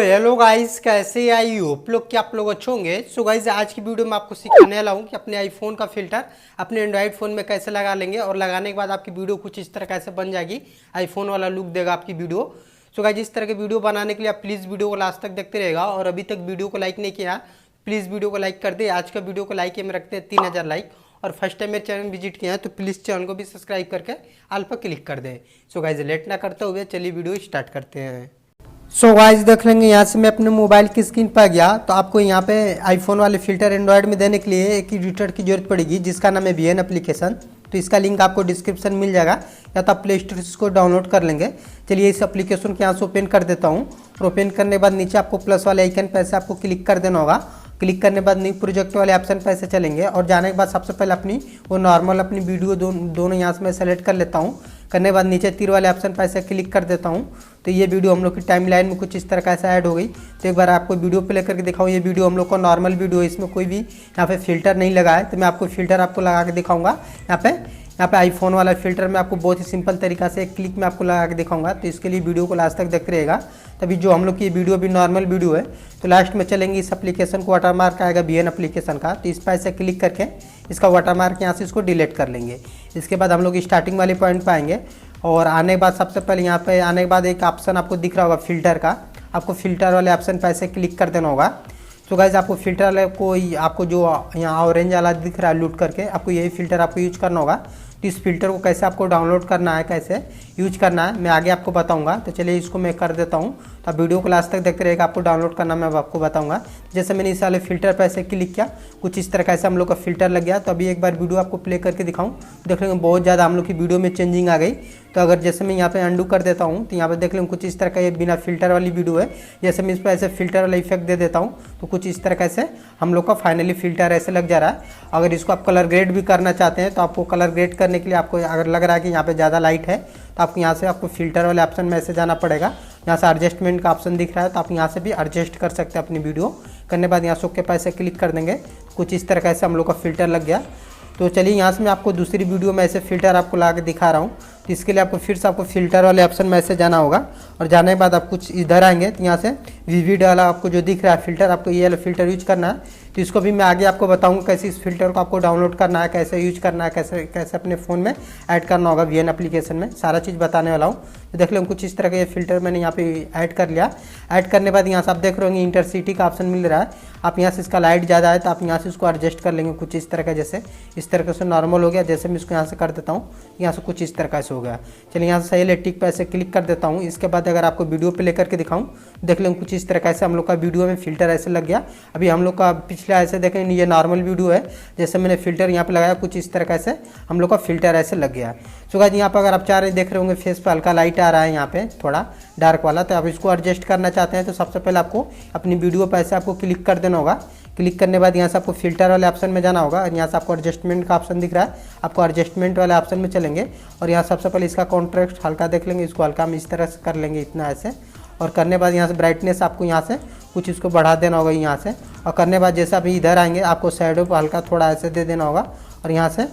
Hello guys, कैसे I hope लोग कि आप लोग अच्छे होंगे। सो गाइस, आज की वीडियो में आपको सिखाने वाला हूँ कि अपने आईफोन का फिल्टर अपने एंड्रॉइड फ़ोन में कैसे लगा लेंगे और लगाने के बाद आपकी वीडियो कुछ इस तरह कैसे बन जाएगी। आईफोन वाला लुक देगा आपकी वीडियो। सो गाइस, इस तरह की वीडियो बनाने के लिए आप प्लीज़ वीडियो को लास्ट तक देखते रहेगा और अभी तक वीडियो को लाइक नहीं किया प्लीज़ वीडियो को लाइक कर दे। आज का वीडियो को लाइक में रखते हैं 3000 लाइक और फर्स्ट टाइम मेरे चैनल विजिट किया है तो प्लीज़ चैनल को भी सब्सक्राइब करके ऑल पर क्लिक कर दें। सो गाइस, लेट ना करते हुए चलिए वीडियो स्टार्ट करते हैं। सो गाइस, देख लेंगे यहाँ से मैं अपने मोबाइल की स्क्रीन पर गया तो आपको यहाँ पे आईफोन वाले फिल्टर एंड्रॉयड में देने के लिए एक एडिटर की जरूरत पड़ेगी जिसका नाम है वीएन एप्लीकेशन। तो इसका लिंक आपको डिस्क्रिप्शन में मिल जाएगा या तो आप प्ले स्टोर से इसको डाउनलोड कर लेंगे। चलिए इस एप्लीकेशन को यहाँ से ओपन कर देता हूँ और ओपन करने के बाद नीचे आपको प्लस वाले आइकन पे ऐसे आपको क्लिक कर देना होगा। क्लिक करने के बाद न्यू प्रोजेक्ट वाले ऑप्शन पे ऐसे चलेंगे और जाने के बाद सबसे पहले अपनी वो नॉर्मल अपनी वीडियो दोनों यहाँ से मैं सेलेक्ट कर लेता हूँ। करने के बाद नीचे तीर वाले ऑप्शन पर ऐसे क्लिक कर देता हूँ तो ये वीडियो हम लोग की टाइमलाइन में कुछ इस तरह का ऐसा ऐड हो गई। तो एक बार आपको वीडियो प्ले करके दिखाऊँ। ये वीडियो हम लोग का नॉर्मल वीडियो है, इसमें कोई भी यहाँ पे फिल्टर नहीं लगा है। तो मैं आपको फिल्टर आपको लगा के दिखाऊंगा। यहाँ पे आईफोन वाला फिल्टर मैं आपको बहुत ही सिंपल तरीका से एक क्लिक में आपको लगा के दिखाऊंगा। तो इसके लिए वीडियो को लास्ट तक देखते रहेगा। तभी जो हम लोग की वीडियो भी नॉर्मल वीडियो है तो लास्ट में चलेंगे इस एप्लीकेशन को वाटरमार्क आएगा वीएन एप्लीकेशन का। तो इस पर ऐसे क्लिक करके इसका वाटरमार्क यहाँ से इसको डिलीट कर लेंगे। इसके बाद हम लोग स्टार्टिंग वाले पॉइंट पर आएंगे और आने के बाद सबसे पहले यहाँ पे आने के बाद एक ऑप्शन आपको दिख रहा होगा फिल्टर का। आपको फिल्टर वाले ऑप्शन पर ऐसे क्लिक कर देना होगा। तो गाइस, आपको फिल्टर वाले कोई आपको जो यहाँ ऑरेंज वाला दिख रहा है लूट करके आपको यही फिल्टर आपको यूज करना होगा। तो इस फिल्टर को कैसे आपको डाउनलोड करना है, कैसे यूज करना है मैं आगे आपको बताऊंगा। तो चलिए इसको मैं कर देता हूँ। तो आप वीडियो को लास्ट तक देखते रहेगा। आपको डाउनलोड करना मैं आपको बताऊंगा। जैसे मैंने इस वाले फिल्टर पर ऐसे क्लिक किया कुछ इस तरह का ऐसे हम लोग का फिल्टर लग गया। तो अभी एक बार वीडियो आपको प्ले करके दिखाऊँ। देख लेंगे बहुत ज़्यादा हम लोग की वीडियो में चेंजिंग आ गई। तो अगर जैसे मैं यहाँ पे अंडू कर देता हूँ तो यहाँ पे देख लेंगे कुछ इस तरह का ये बिना फिल्टर वाली वीडियो है। जैसे मैं इस पर ऐसे फिल्टर वाला इफेक्ट दे देता हूँ तो कुछ इस तरह का ऐसे हम लोग का फाइनली फिल्टर ऐसे लग जा रहा है। अगर इसको आप कलर ग्रेड भी करना चाहते हैं तो आपको कलर ग्रेड करने के लिए आपको अगर लग रहा है कि यहाँ पे ज़्यादा लाइट है तो आपको यहाँ से आपको फिल्टर वाले ऑप्शन में ऐसे जाना पड़ेगा। यहाँ से एडजस्टमेंट का ऑप्शन दिख रहा है तो आप यहाँ से भी एडजस्ट कर सकते हैं अपनी वीडियो। करने के बाद यहाँ से ओके पे ऐसे क्लिक कर देंगे। कुछ इस तरह का ऐसे हम लोग का फिल्टर लग गया। तो चलिए यहाँ से मैं आपको दूसरी वीडियो में ऐसे फिल्टर आपको ला के दिखा रहा हूँ। तो इसके लिए आपको फिर से आपको फिल्टर वाले ऑप्शन में ऐसे जाना होगा और जाने के बाद आप कुछ इधर आएंगे तो यहाँ से विविड वाला आपको जो दिख रहा है फिल्टर आपको ये वाला फिल्टर यूज करना है। तो इसको भी मैं आगे आपको बताऊंगा कैसे इस फिल्टर को आपको डाउनलोड करना है, कैसे यूज करना है, कैसे अपने फ़ोन में ऐड करना होगा वीएन एप्लीकेशन में, सारा चीज़ बताने वाला हूँ। तो देख लो कुछ इस तरह का ये फिल्टर मैंने यहाँ पे ऐड कर लिया। ऐड करने के बाद यहाँ से आप देख रहे होंगे इंटरसिटी का ऑप्शन मिल रहा है। आप यहाँ से इसका लाइट ज़्यादा है तो आप यहाँ से इसको एडजस्ट कर लेंगे कुछ इस तरह का। जैसे इस तरह से नॉर्मल हो गया। जैसे मैं इसको यहाँ से कर देता हूँ यहाँ से कुछ इस तरह का से हो गया। चलिए यहाँ से सही टिक पे ऐसे क्लिक कर देता हूँ। इसके बाद अगर आपको वीडियो प्ले करके दिखाऊँ देख लेंगे कुछ इस तरह का ऐसे हम लोग का वीडियो में फिल्टर ऐसे लग गया। अभी हम लोग का पिछला ऐसे देखें ये नॉर्मल वीडियो है। जैसे मैंने फिल्टर यहाँ पे लगाया कुछ इस तरह का ऐसे हम लोग का फिल्टर ऐसे लग गया। सो गाइस, यहाँ पर अगर आप चाह रहे देख रहे होंगे फेस पे हल्का लाइट आ रहा है यहाँ पे थोड़ा डार्क वाला। तो आप इसको एडजस्ट करना चाहते हैं तो सबसे पहले आपको अपनी वीडियो पर ऐसे आपको क्लिक कर देना होगा। क्लिक करने के बाद यहाँ से आपको फिल्टर वाले ऑप्शन में जाना होगा और यहाँ से आपको एडजस्टमेंट का ऑप्शन दिख रहा है। आपको एडजस्टमेंट वाले ऑप्शन में चलेंगे और यहाँ सबसे पहले इसका कॉन्ट्रास्ट हल्का देख लेंगे। इसको हल्का हम इस तरह से कर लेंगे इतना ऐसे। और करने के बाद यहाँ से ब्राइटनेस आपको यहाँ से कुछ इसको बढ़ा देना होगा यहाँ से। और करने के बाद जैसे अभी इधर आएंगे आपको शैडो पर हल्का थोड़ा ऐसे दे देना होगा और यहाँ से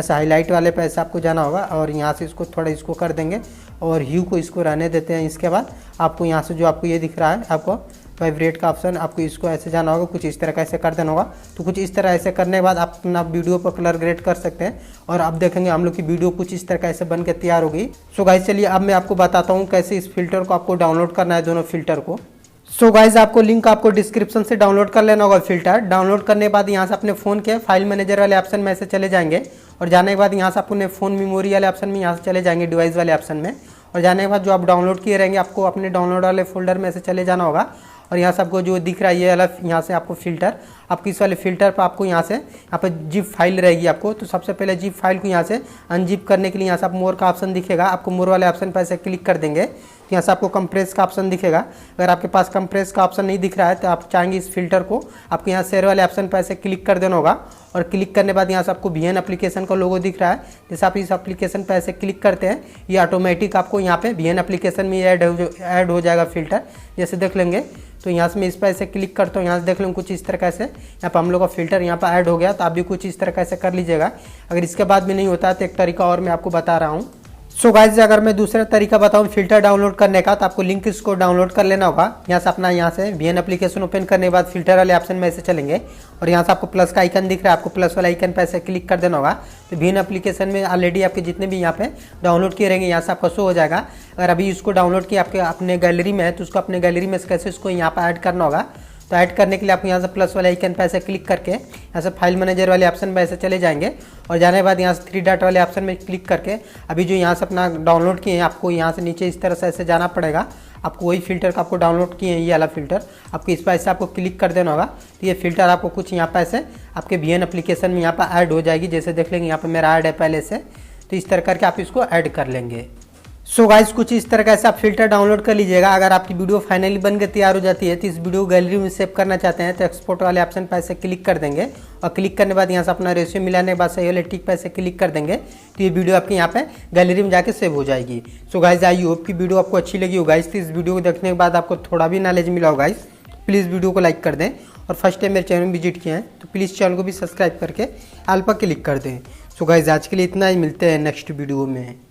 हाईलाइट वाले पे ऐसे आपको जाना होगा और यहाँ से इसको थोड़ा इसको कर देंगे और ह्यू को इसको रहने देते हैं। इसके बाद आपको यहाँ से जो आपको ये दिख रहा है आपको वाइब्रेट का ऑप्शन आपको इसको ऐसे जाना होगा कुछ इस तरह का ऐसे कर देना होगा। तो कुछ इस तरह ऐसे करने के बाद आप अपना वीडियो पर कलर ग्रेड कर सकते हैं और अब देखेंगे हम लोग की वीडियो कुछ इस तरह का ऐसे बन के तैयार हो गई। सो गाइस, चलिए अब मैं आपको बताता हूँ कैसे इस फिल्टर को आपको डाउनलोड करना है, दोनों फिल्टर को। सो गाइस, आपको लिंक आपको डिस्क्रिप्शन से डाउनलोड कर लेना होगा फिल्टर। डाउनलोड करने के बाद यहाँ से अपने फ़ोन के फाइल मैनेजर वाले ऑप्शन में ऐसे चले जाएंगे और जाने के बाद यहाँ से अपने फ़ोन मेमोरी वाले ऑप्शन में यहाँ से चले जाएंगे डिवाइस वाले ऑप्शन में। और जाने के बाद जो आप डाउनलोड किए रहेंगे आपको अपने डाउनलोड वाले फोल्डर में ऐसे चले जाना होगा और यहाँ से आपको जो दिख रहा है ये वाला यहाँ से आपको फिल्टर आपको इस वाले फिल्टर पर आपको यहाँ पे जिप फाइल रहेगी आपको। तो सबसे पहले जिप फाइल को यहाँ से अनजिप करने के लिए यहाँ से आप मोर का ऑप्शन दिखेगा। आपको मोर वाले ऑप्शन पर ऐसे क्लिक कर देंगे तो यहाँ से आपको कंप्रेस का ऑप्शन दिखेगा। अगर आपके पास कंप्रेस का ऑप्शन नहीं दिख रहा है तो आप चाहेंगे इस फिल्टर को आपको यहाँ शेयर वाले ऑप्शन पर ऐसे क्लिक कर देना होगा और क्लिक करने के बाद यहाँ से आपको वीएन एप्लीकेशन का लोगो दिख रहा है। जैसे आप इस एप्लीकेशन पर ऐसे क्लिक करते हैं ये ऑटोमेटिक आपको यहाँ पे वीएन एप्लीकेशन में ऐड हो जाएगा फिल्टर। जैसे देख लेंगे तो यहाँ से मैं इस पर ऐसे क्लिक करता हूँ। यहाँ से देख लेंगे कुछ इस तरह का से यहाँ पर हम लोग का फिल्टर यहाँ पर ऐड हो गया। तो आप भी कुछ इस तरह का ऐसे कर लीजिएगा। अगर इसके बाद भी नहीं होता है तो एक तरीका और मैं आपको बता रहा हूँ। सो गाइस अगर मैं दूसरा तरीका बताऊं फिल्टर डाउनलोड करने का, तो आपको लिंक इसको डाउनलोड कर लेना होगा। यहाँ से अपना यहाँ से वीएन एप्लीकेशन ओपन करने के बाद फिल्टर वाले ऑप्शन में ऐसे चलेंगे और यहाँ से आपको प्लस का आइकन दिख रहा है, आपको प्लस वाला आइकन पे ऐसे क्लिक कर देना होगा। तो वीएन एप्लीकेशन में ऑलरेडी आपके जितने भी यहाँ पे डाउनलोड किए रहेंगे यहाँ से आपका शो हो जाएगा। अगर अभी इसको डाउनलोड किया आपके अपने गैलरी में है तो उसको अपने गैलरी में से कैसे इसको यहाँ पर ऐड करना होगा। तो ऐड करने के लिए आप यहाँ से प्लस वाले आइकन पे ऐसे क्लिक करके यहाँ से फाइल मैनेजर वाले ऑप्शन पे ऐसे चले जाएंगे और जाने के बाद यहाँ से 3 डॉट वाले ऑप्शन में क्लिक करके अभी जो यहाँ से अपना डाउनलोड किए हैं आपको यहाँ से नीचे इस तरह से ऐसे जाना पड़ेगा। आपको वही फिल्टर का आपको डाउनलोड किए हैं ये वाला फिल्टर, आपको इस पर ऐसे आपको क्लिक कर देना होगा। तो ये फिल्टर आपको कुछ यहाँ पर ऐसे आपके वीएन एप्लीकेशन में यहाँ पर ऐड हो जाएगी। जैसे देख लेंगे यहाँ पर मेरा ऐड है पहले से, तो इस तरह करके आप इसको ऐड कर लेंगे। सो गाइस कुछ इस तरह से आप फिल्टर डाउनलोड कर लीजिएगा। अगर आपकी वीडियो फाइनली बनकर तैयार हो जाती है तो इस वीडियो को गैलरी में सेव करना चाहते हैं तो एक्सपोर्ट वाले ऑप्शन पर ऐसे क्लिक कर देंगे और क्लिक करने के बाद यहाँ से अपना रेशियो मिलाने के बाद सही वाले टिक पर ऐसे क्लिक कर देंगे तो ये वीडियो आपके यहाँ पे गैलरी में जाके सेव हो जाएगी। सो गाइस आई होप की वीडियो आपको अच्छी लगी हो गाइस। तो इस वीडियो को देखने के बाद आपको थोड़ा भी नॉलेज मिला हो गाइस, प्लीज़ वीडियो को लाइक कर दें और फर्स्ट टाइम मेरे चैनल में विजिट किए हैं तो प्लीज़ चैनल को भी सब्सक्राइब करके ऑल पर क्लिक कर दें। सो गाइस आज के लिए इतना ही, मिलते हैं नेक्स्ट वीडियो में।